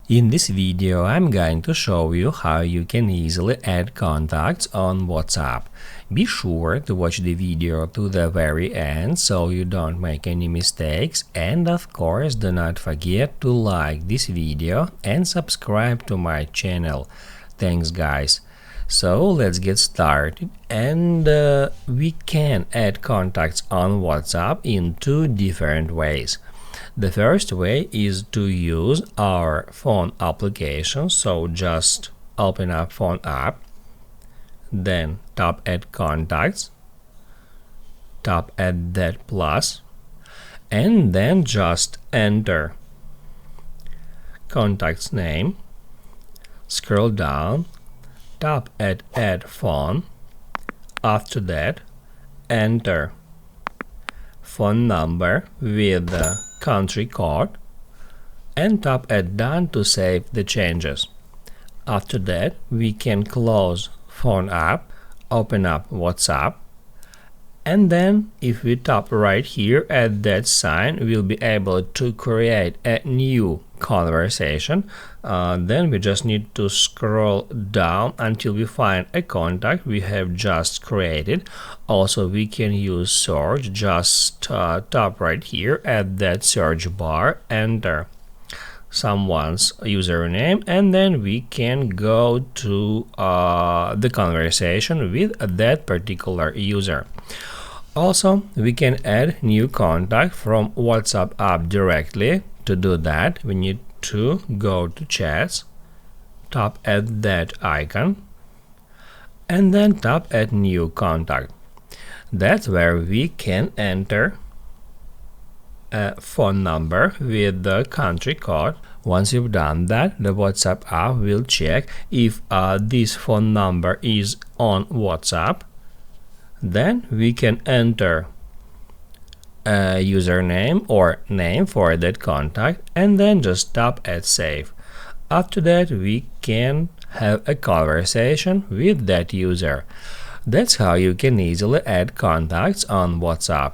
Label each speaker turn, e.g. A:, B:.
A: In this video, I'm going to show you how you can easily add contacts on WhatsApp. Be sure to watch the video to the very end so you don't make any mistakes, and of course do not forget to like this video and subscribe to my channel. Thanks guys. So let's get started, and we can add contacts on WhatsApp in two different ways. The first way is to use our phone application, so just open up phone app, then tap add contacts, tap add that plus, and then just enter contact's name, scroll down, tap add phone. After that, enter phone number with the country code and tap add done to save the changes. After that, we can close phone app, open up WhatsApp, and then if we tap right here at that sign, we'll be able to create a new conversation. Then we just need to scroll down until we find a contact we have just created. Also, we can use search. Just tap right here at that search bar, enter someone's username, and then we can go to the conversation with that particular user. Also, we can add new contact from WhatsApp app directly. To do that, we need to go to chats, tap add that icon, and then tap add new contact. That's where we can enter a phone number with the country code. Once you've done that, the WhatsApp app will check if this phone number is on WhatsApp. Then we can enter a username or name for that contact, and then just tap add save. After that, we can have a conversation with that user. That's how you can easily add contacts on WhatsApp.